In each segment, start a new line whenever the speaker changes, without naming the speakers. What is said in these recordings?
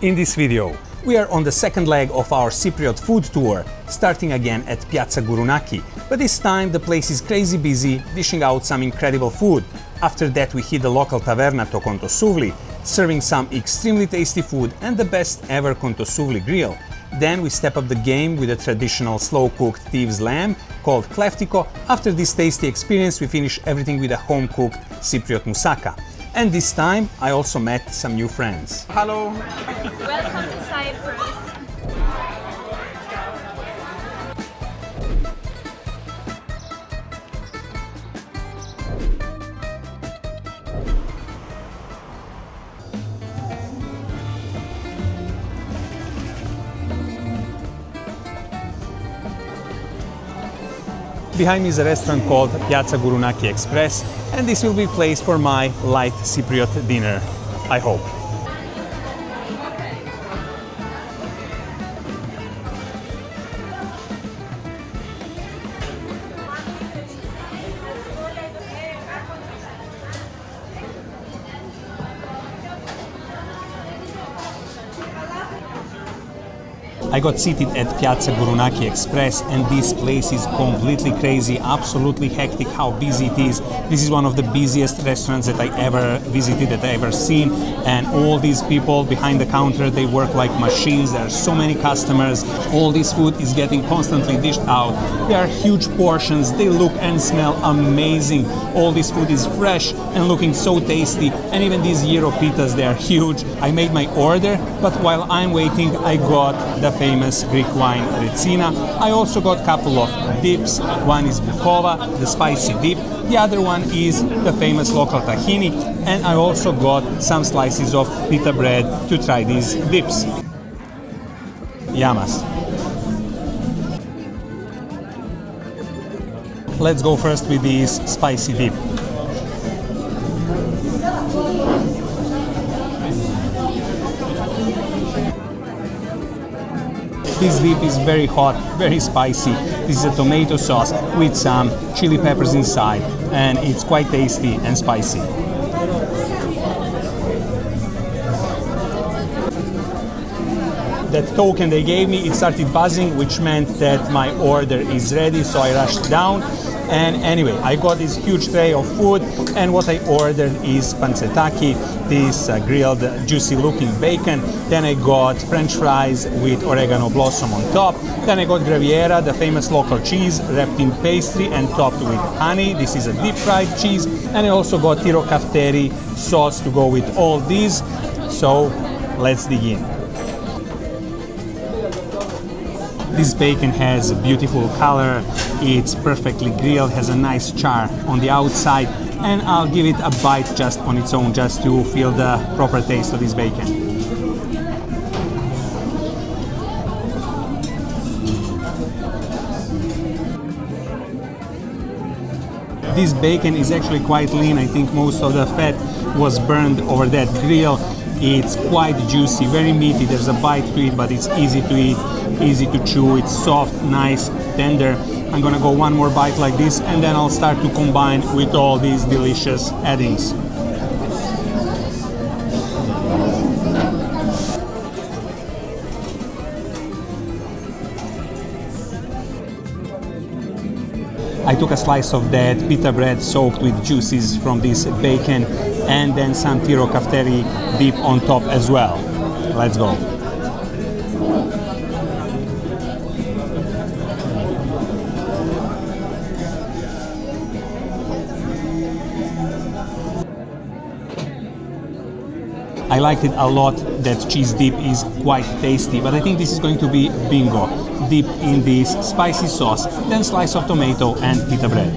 In this video, we are on the second leg of our Cypriot food tour, starting again at Piatsa Gourounaki, but this time the place is crazy busy, dishing out some incredible food. After that we hit the local taverna to Kontosouvli, serving some extremely tasty food and the best ever Kontosouvli grill. Then we step up the game with a traditional slow-cooked thieves lamb called Kleftiko. After this tasty experience we finish everything with a home-cooked Cypriot Moussaka. And this time I also met some new friends.
Hello.
Welcome to Cyprus.
Behind me is a restaurant called Piatsa Gourounaki Express, and this will be a place for my light Cypriot dinner, I hope. I got seated at Piatsa Gourounaki Express and this place is completely crazy, absolutely hectic how busy it is. This is one of the busiest restaurants that I ever visited, that I ever seen, and all these people behind the counter, they work like machines. There are so many customers. All this food is getting constantly dished out. There are huge portions, they look and smell amazing. All this food is fresh and looking so tasty, and even these gyro pitas, they are huge. I made my order, but while I'm waiting I got the famous Greek wine Retsina. I also got a couple of dips. One is Bukova, the spicy dip. The other one is the famous local tahini. And I also got some slices of pita bread to try these dips. Yamas. Let's go first with this spicy dip. This dip is very hot, very spicy. This is a tomato sauce with some chili peppers inside, and it's quite tasty and spicy. That token they gave me, it started buzzing, which meant that my order is ready, so I rushed down. And anyway, I got this huge tray of food, and what I ordered is Pantsetaki, this grilled, juicy-looking bacon. Then I got French fries with oregano blossom on top. Then I got Graviera, the famous local cheese, wrapped in pastry and topped with honey. This is a deep-fried cheese. And I also got Kyriakos sauce to go with all these. So let's dig in. This bacon has a beautiful color, it's perfectly grilled, has a nice char on the outside, and I'll give it a bite just on its own, just to feel the proper taste of this bacon. This bacon is actually quite lean. I think most of the fat was burned over that grill. It's quite juicy, very meaty. There's a bite to it, but it's easy to eat, easy to chew. It's soft, nice, tender. I'm gonna go one more bite like this, and then I'll start to combine with all these delicious addings. I took a slice of that pita bread soaked with juices from this bacon, and then some Kyriakos dip on top as well. Let's go. I liked it a lot. That cheese dip is quite tasty, but I think this is going to be bingo. Dip in this spicy sauce, then slice of tomato and pita bread.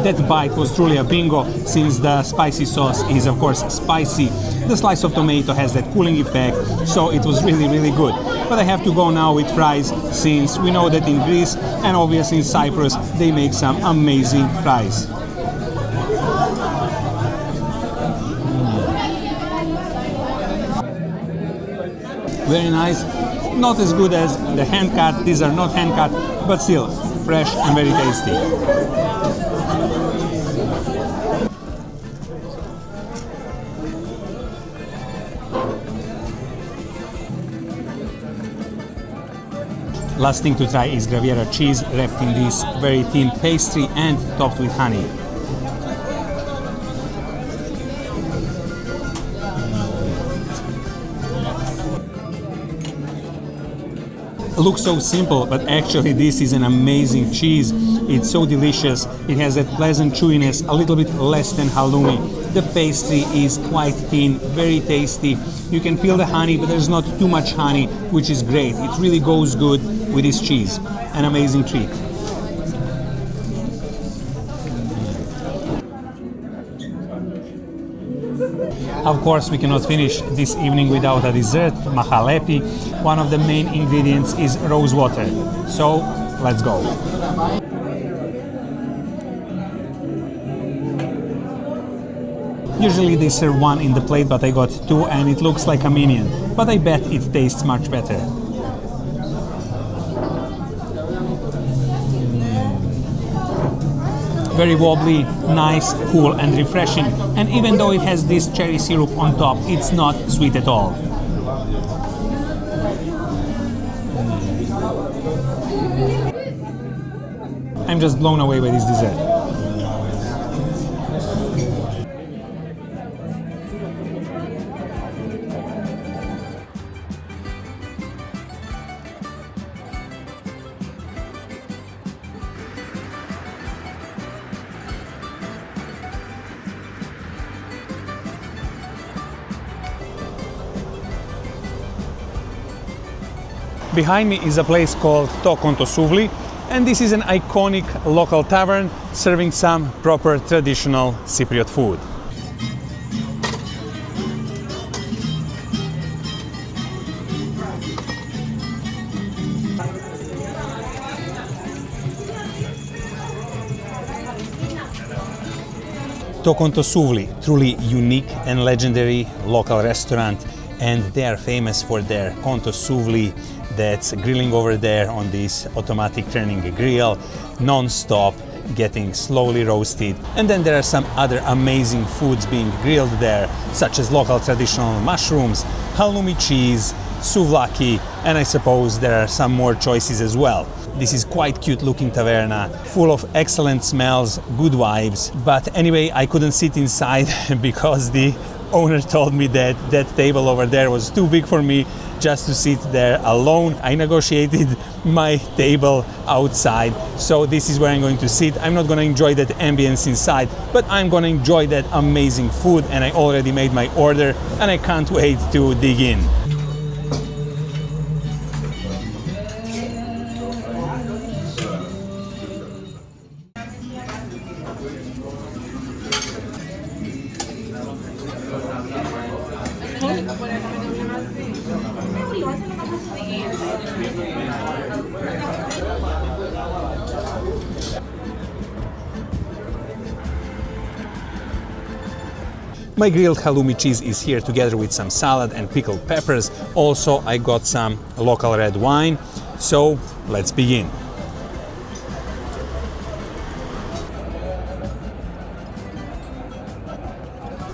That bite was truly a bingo, since the spicy sauce is of course spicy. The slice of tomato has that cooling effect, so it was really good. But I have to go now with fries, since we know that in Greece and obviously in Cyprus they make some amazing fries. Very nice. Not as good as the hand cut. These are not hand cut, but still fresh and very tasty. Last thing to try is Graviera cheese wrapped in this very thin pastry and topped with honey. Looks so simple, but actually this is an amazing cheese. It's so delicious. It has that pleasant chewiness, a little bit less than halloumi. The pastry is quite thin, very tasty. You can feel the honey, but there's not too much honey, which is great. It really goes good with this cheese. An amazing treat. Of course, we cannot finish this evening without a dessert, mahalepi. One of the main ingredients is rose water. So, let's go. Usually they serve one in the plate, but I got two and it looks like a minion. But I bet it tastes much better. Very wobbly, nice, cool and refreshing. And even though it has this cherry syrup on top, it's not sweet at all. I'm just blown away by this dessert. Behind me is a place called Kontosouvli, and this is an iconic local tavern serving some proper traditional Cypriot food. Kontosouvli, truly unique and legendary local restaurant, and they are famous for their Kontosouvli that's grilling over there on this automatic turning grill, non-stop, getting slowly roasted. And then there are some other amazing foods being grilled there, such as local traditional mushrooms, halloumi cheese, souvlaki, and I suppose there are some more choices as well. This is quite cute looking taverna, full of excellent smells, good vibes. But anyway, I couldn't sit inside because the owner told me that that table over there was too big for me just to sit there alone. I negotiated my table outside, so this is where I'm going to sit. I'm not going to enjoy that ambience inside, but I'm going to enjoy that amazing food, and I already made my order and I can't wait to dig in. My grilled halloumi cheese is here together with some salad and pickled peppers. Also, I got some local red wine. So, let's begin.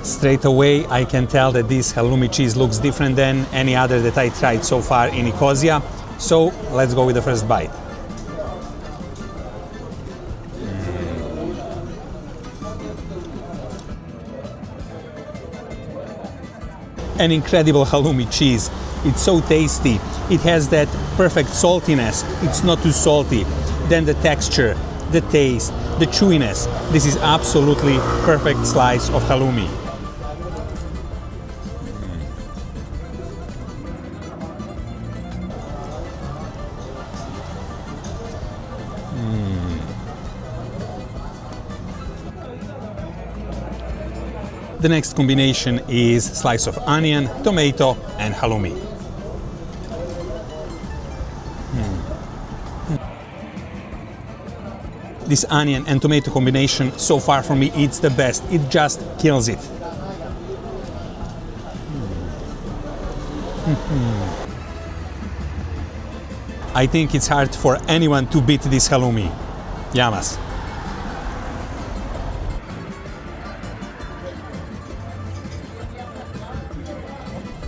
Straight away, I can tell that this halloumi cheese looks different than any other that I tried so far in Nicosia. So, let's go with the first bite. An incredible halloumi cheese. It's so tasty. It has that perfect saltiness. It's not too salty. Then the texture, the taste, the chewiness. This is absolutely perfect slice of halloumi. The next combination is slice of onion, tomato and halloumi. This onion and tomato combination, so far for me, it's the best. It just kills it. I think it's hard for anyone to beat this halloumi. Yamas.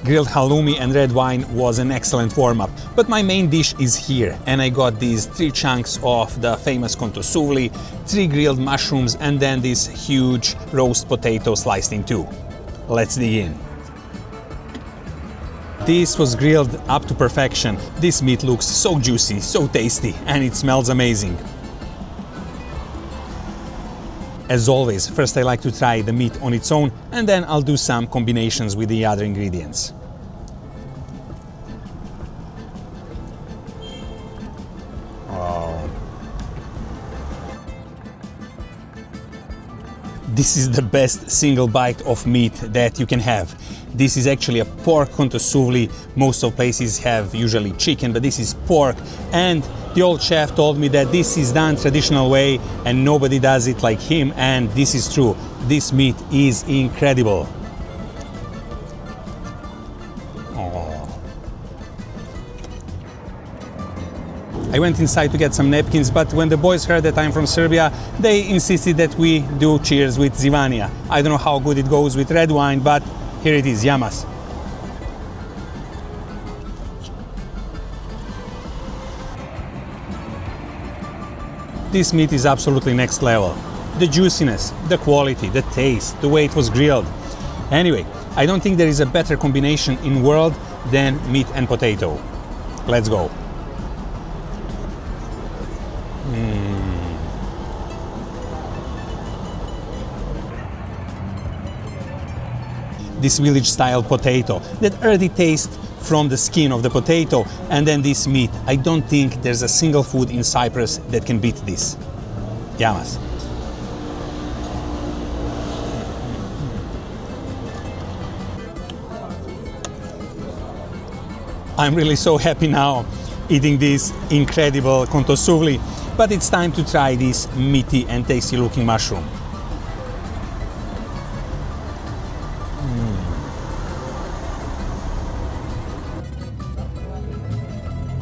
Grilled halloumi and red wine was an excellent warm-up, but my main dish is here, and I got these 3 chunks of the famous Kontosouvli, 3 grilled mushrooms, and then this huge roast potato sliced in 2. Let's dig in. This was grilled up to perfection. This meat looks so juicy, so tasty, and it smells amazing. As always, first I like to try the meat on its own, and then I'll do some combinations with the other ingredients. This is the best single bite of meat that you can have. This is actually a pork Kontosovuli. Most of places have usually chicken, but this is pork. And the old chef told me that this is done traditional way and nobody does it like him, and this is true. This meat is incredible. I went inside to get some napkins, but when the boys heard that I'm from Serbia, they insisted that we do cheers with zivania. I don't know how good it goes with red wine, but here it is, yamas. This meat is absolutely next level. The juiciness, the quality, the taste, the way it was grilled. Anyway, I don't think there is a better combination in world than meat and potato. Let's go. This village-style potato, that earthy taste from the skin of the potato, and then this meat. I don't think there's a single food in Cyprus that can beat this. Yamas. I'm really so happy now eating this incredible Kontosouvli, but it's time to try this meaty and tasty looking mushroom.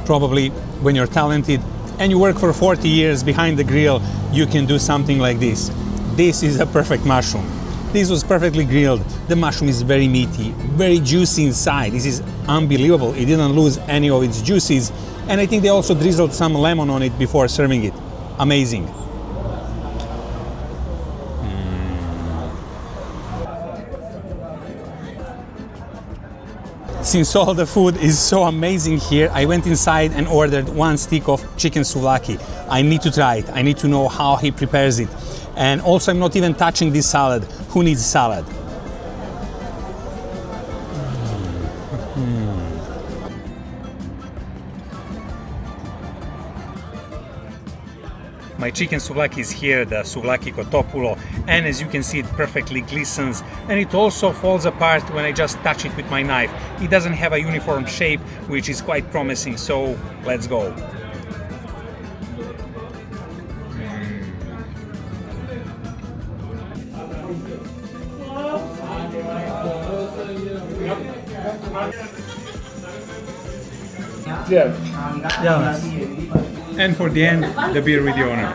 Probably when you're talented and you work for 40 years behind the grill, you can do something like this. This is a perfect mushroom. This was perfectly grilled. The mushroom is very meaty, very juicy inside. This is unbelievable. It didn't lose any of its juices. And I think they also drizzled some lemon on it before serving it. Amazing. Since all the food is so amazing here, I went inside and ordered 1 stick of chicken souvlaki. I need to try it. I need to know how he prepares it. And also, I'm not even touching this salad. Who needs salad? My chicken souvlaki is here, the souvlaki kotopulo, and as you can see, it perfectly glistens, and it also falls apart when I just touch it with my knife. It doesn't have a uniform shape, which is quite promising, so let's go.
Yeah.
And for the end, the beer with the owner.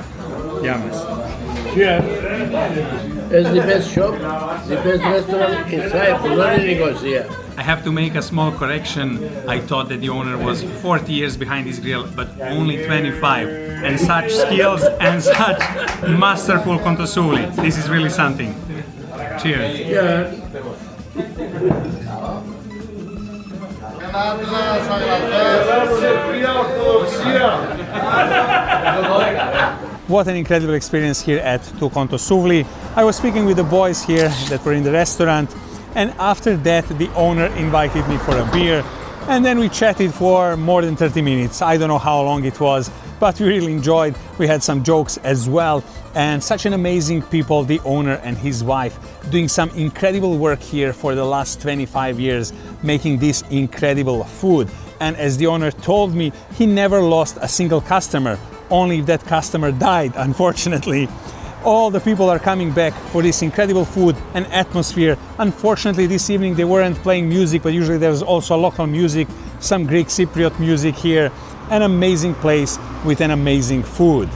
Yamas.
Yeah. It's the best shop, the best restaurant in Cyprus, not in Nicosia.
I have to make a small correction. I thought that the owner was 40 years behind this grill, but only 25. And such skills and such masterful Kontosovuli. This is really something. Cheers.
Yeah.
What an incredible experience here at Kontosouvli. I was speaking with the boys here that were in the restaurant, and after that the owner invited me for a beer, and then we chatted for more than 30 minutes. I don't know how long it was, but we really enjoyed. We had some jokes as well, and such an amazing people, the owner and his wife, doing some incredible work here for the last 25 years, making this incredible food. And as the owner told me, he never lost a single customer, only if that customer died, unfortunately. All the people are coming back for this incredible food and atmosphere. Unfortunately, this evening they weren't playing music, but usually there's also local music, some Greek-Cypriot music here, an amazing place with an amazing food.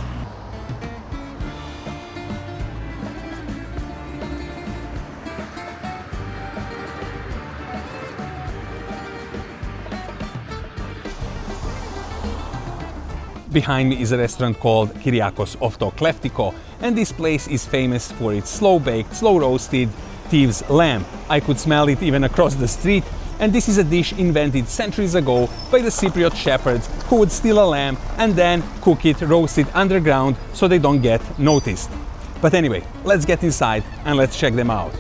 Behind me is a restaurant called Kyriakos, Ofto, Kleftiko, and this place is famous for its slow-baked, slow-roasted thieves' lamb. I could smell it even across the street, and this is a dish invented centuries ago by the Cypriot shepherds who would steal a lamb and then cook it, roast it underground so they don't get noticed. But anyway, let's get inside and let's check them out.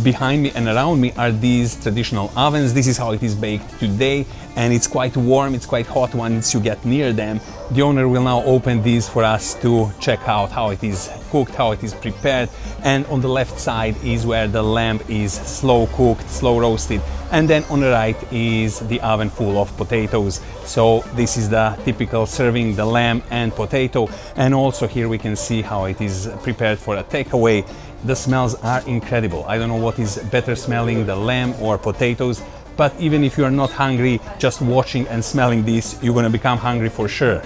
Behind me and around me are these traditional ovens. This is how it is baked today, and it's quite warm, it's quite hot once you get near them. The owner will now open these for us to check out how it is cooked, how it is prepared. And on the left side is where the lamb is slow cooked, slow roasted. And then on the right is the oven full of potatoes. So this is the typical serving, the lamb and potato. And also here we can see how it is prepared for a takeaway. The smells are incredible. I don't know what is better smelling, the lamb or potatoes, but even if you are not hungry, just watching and smelling this, you're gonna become hungry for sure.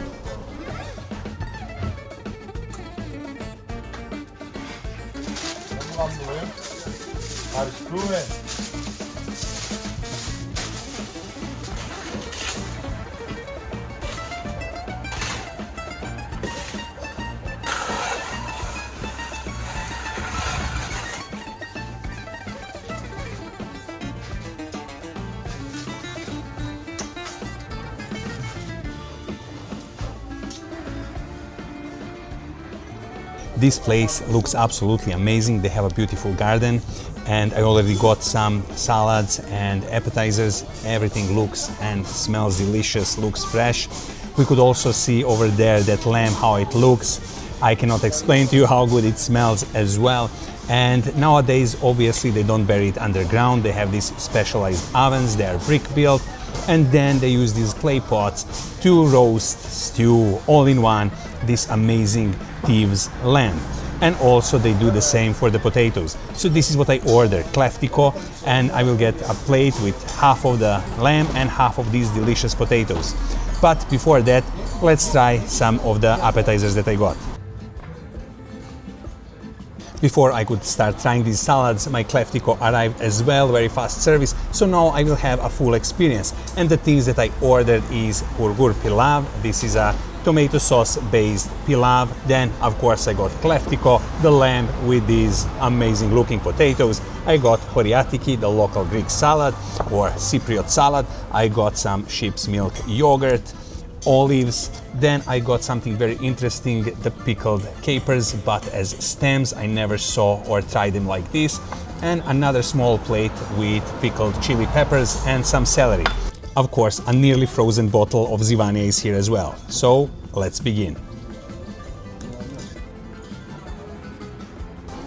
This place looks absolutely amazing. They have a beautiful garden, and I already got some salads and appetizers. Everything looks and smells delicious, looks fresh. We could also see over there that lamb, how it looks. I cannot explain to you how good it smells as well. And nowadays, obviously, they don't bury it underground. They have these specialized ovens, they are brick built, and then they use these clay pots to roast, stew, all in one, this amazing thieves' lamb. And also they do the same for the potatoes. So this is what I ordered, Kleftiko, and I will get a plate with half of the lamb and half of these delicious potatoes. But before that, let's try some of the appetizers that I got. Before I could start trying these salads, my Kleftiko arrived as well, very fast service, so now I will have a full experience. And the things that I ordered is bulgur pilav. This is a tomato sauce based pilav. Then of course I got Kleftiko, the lamb with these amazing looking potatoes. I got Kyriakos, the local Greek salad or Cypriot salad. I got some sheep's milk yogurt, olives. Then I got something very interesting, the pickled capers, but as stems. I never saw or tried them like this. And another small plate with pickled chili peppers and some celery. Of course, a nearly frozen bottle of Zivania is here as well. So let's begin.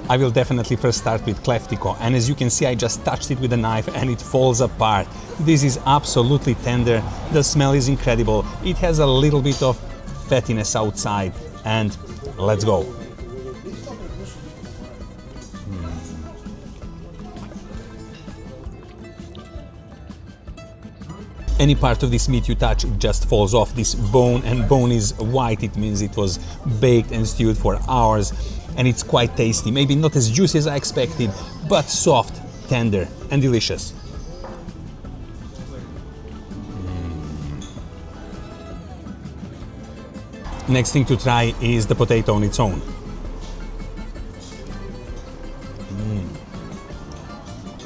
I will definitely first start with Kleftiko, and as you can see, I just touched it with a knife and it falls apart. This is absolutely tender, the smell is incredible, it has a little bit of fattiness outside, and let's go. Any part of this meat you touch, it just falls off. This bone, and bone is white, it means it was baked and stewed for hours, and it's quite tasty. Maybe not as juicy as I expected, but soft, tender, and delicious. Next thing to try is the potato on its own.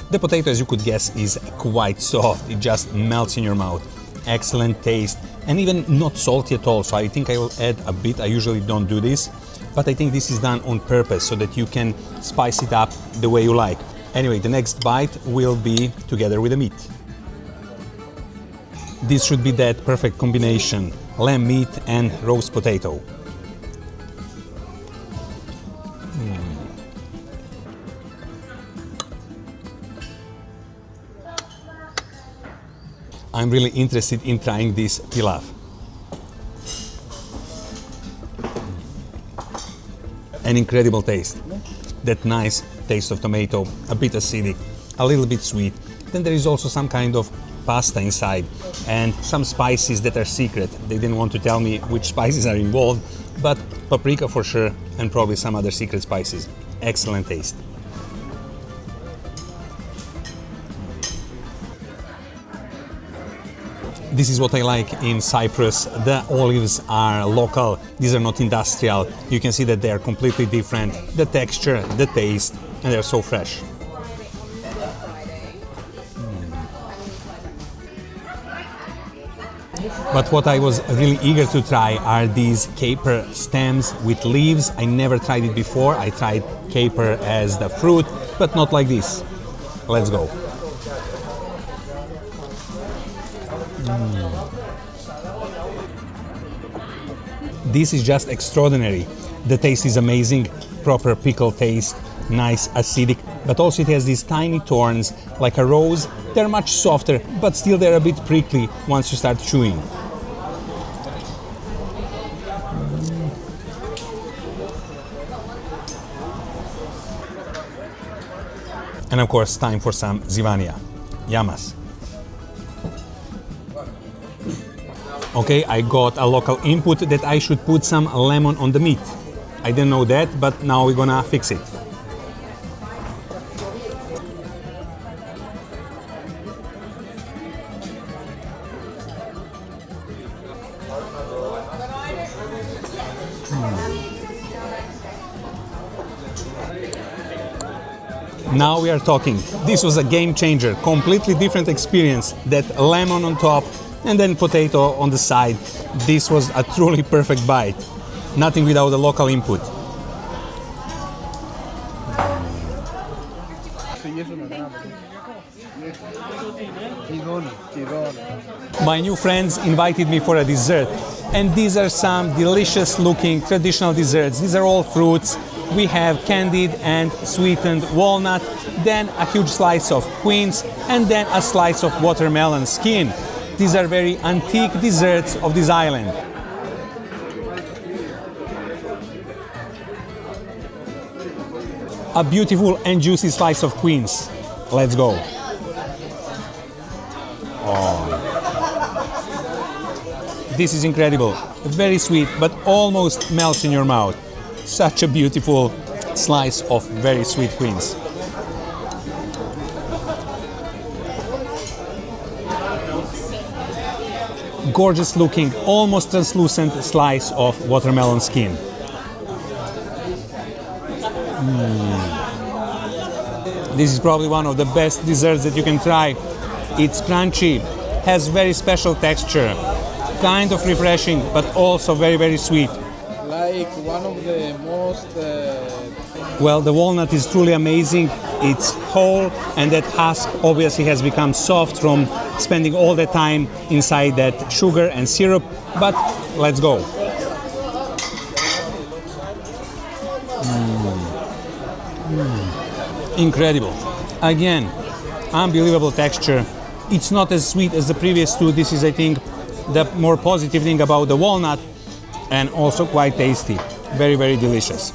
The potato, as you could guess, is quite soft. It just melts in your mouth. Excellent taste, and even not salty at all. So I think I will add a bit. I usually don't do this, but I think this is done on purpose so that you can spice it up the way you like. Anyway, the next bite will be together with the meat. This should be that perfect combination, lamb meat and roast potato. I'm really interested in trying this pilav. An incredible taste. That nice taste of tomato, a bit acidic, a little bit sweet. Then there is also some kind of pasta inside and some spices that are secret. They didn't want to tell me which spices are involved, but paprika for sure and probably some other secret spices. Excellent taste. This is what I like in Cyprus. The olives are local. These are not industrial. You can see that they are completely different. The texture, the taste, and they're so fresh. But what I was really eager to try are these caper stems with leaves. I never tried it before. I tried caper as the fruit, but not like this. Let's go. This is just extraordinary. The taste is amazing, proper pickle taste, nice acidic, but also it has these tiny thorns like a rose. They're much softer, but still they're a bit prickly once you start chewing. And of course, time for some zivania. Yamas. Okay, I got a local input that I should put some lemon on the meat. I didn't know that, but now we're gonna fix it. Now we are talking. This was a game changer, completely different experience. That lemon on top and then potato on the side. This was a truly perfect bite. Nothing without the local input. My new friends invited me for a dessert, and these are some delicious looking traditional desserts. These are all fruits. We have candied and sweetened walnut, then a huge slice of quince, and then a slice of watermelon skin. These are very antique desserts of this island. A beautiful and juicy slice of quince. Let's go. Oh. This is incredible. Very sweet, but almost melts in your mouth. Such a beautiful slice of very sweet quince. Gorgeous looking, almost translucent slice of watermelon skin. This is probably one of the best desserts that you can try. It's crunchy, has very special texture, kind of refreshing, but also very, very sweet.
Like one of the most...
Well, the walnut is truly amazing. It's whole, and that husk obviously has become soft from spending all the time inside that sugar and syrup. But let's go. Incredible. Again, unbelievable texture. It's not as sweet as the previous two. This is, I think, the more positive thing about the walnut, and also quite tasty. Very, very delicious.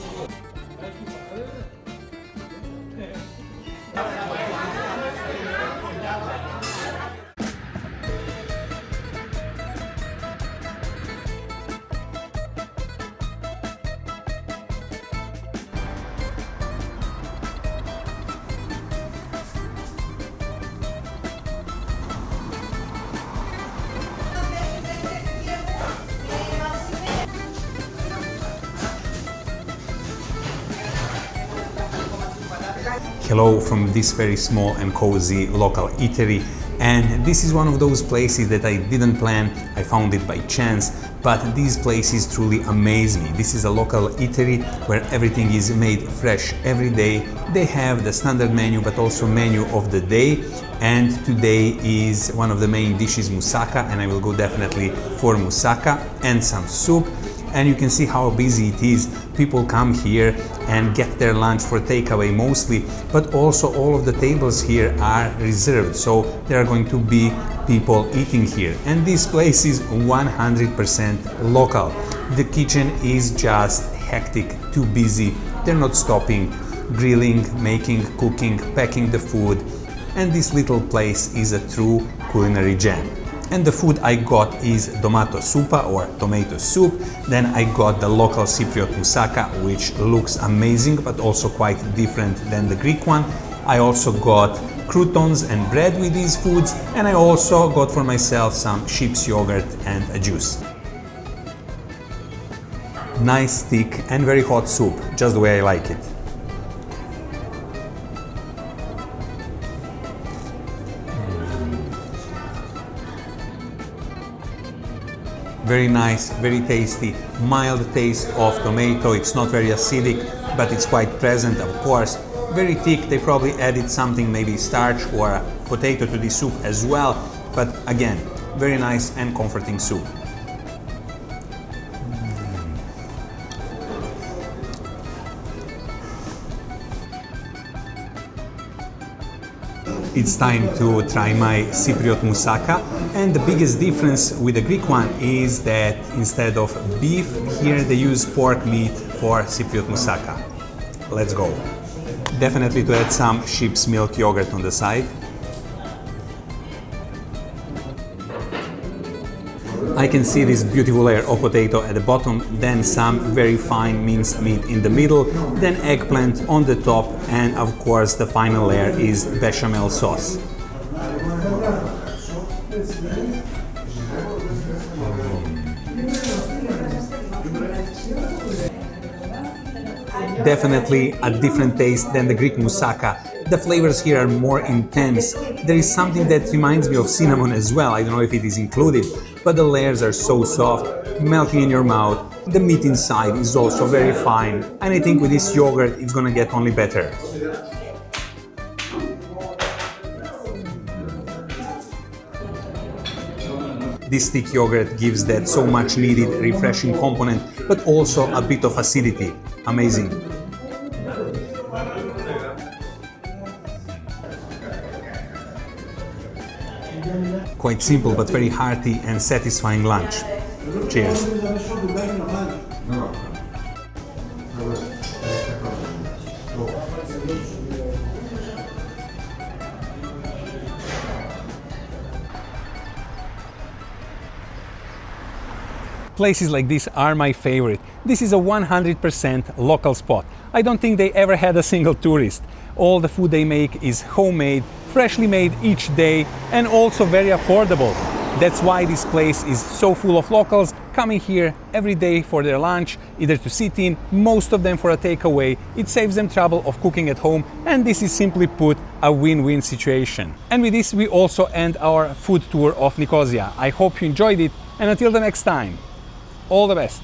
Hello from this very small and cozy local eatery, and this is one of those places that I didn't plan. I found it by chance, but these places truly amaze me. This is a local eatery where everything is made fresh every day. They have the standard menu but also menu of the day, and today is one of the main dishes, moussaka, and I will go definitely for moussaka and some soup. And you can see how busy it is. People come here and get their lunch for takeaway mostly, but also all of the tables here are reserved, so there are going to be people eating here. And this place is 100% local. The kitchen is just hectic, too busy. They're not stopping, grilling, making, cooking, packing the food. And this little place is a true culinary gem. And the food I got is tomato soupa or tomato soup. Then I got the local Cypriot moussaka, which looks amazing but also quite different than the Greek one. I also got croutons and bread with these foods, and I also got for myself some sheep's yogurt and a juice. Nice, thick and very hot soup, just the way I like it. Very nice, very tasty, mild taste of tomato. It's not very acidic, but it's quite present, of course. Very thick, they probably added something, maybe starch or a potato to the soup as well. But again, very nice and comforting soup. It's time to try my Cypriot moussaka, and the biggest difference with the Greek one is that instead of beef, here they use pork meat for Cypriot moussaka. Let's go. Definitely to add some sheep's milk yogurt on the side. I can see this beautiful layer of potato at the bottom, then some very fine minced meat in the middle, then eggplant on the top, and of course the final layer is bechamel sauce. Definitely a different taste than the Greek moussaka. The flavors here are more intense. There is something that reminds me of cinnamon as well. I don't know if it is included, but the layers are so soft, melting in your mouth. The meat inside is also very fine, and I think with this yogurt it's gonna get only better. This thick yogurt gives that so much needed refreshing component, but also a bit of acidity. Amazing. Quite simple but very hearty and satisfying lunch. Cheers. Places like this are my favorite. This is a 100% local spot. I don't think they ever had a single tourist. All the food they make is homemade, freshly made each day, and also very affordable. That's why this place is so full of locals coming here every day for their lunch, either to sit in, most of them for a takeaway. It saves them trouble of cooking at home, and this is simply put a win-win situation. And with this we also end our food tour of Nicosia. I hope you enjoyed it, and until the next time, all the best.